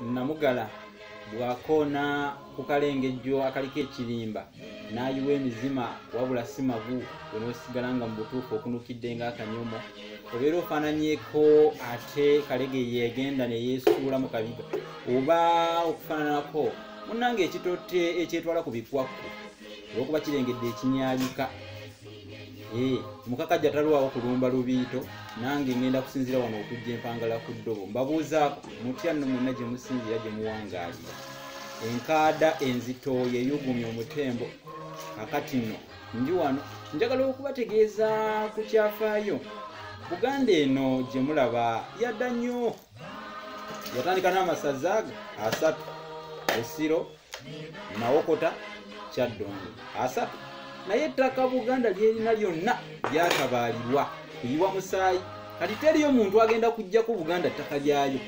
Namugala bwakoona ku kalengejjo akaliko ekirimba n'ayiwa emizima wabula si magu onoosigala nga mu butuufu okunukidde ng'akanyomo obeera ofaananyeko ate kalege yegenda ne yeesuula mu kabiga oba okufaananako munnange ekitotte ekyetwala ku bikwakku olw'okuba kirengedde ekinyaalika. Mukakajja talwawo kulumba lubiito nange ngenda kusinzira wano okujja empangala ku ddobo mbabuuzaako mutya nno mwonna gye musinzira gye muwangaalira. Enkaada enzito yeyugumya omutembo kakati nno ndi wano njagala okubategeeza ku kyafaayo. Buganda eno gye mulaba yadda nnyo, yatandika n'amasaza 3 Busiro, Mawokota, Kyaddondo 3 naye ettaka Buganda lyerina lyonna lyatabaalirwa kuyiwa musaayi kati teriyo muntu agenda kujja ku Buganda ttaka lyayo.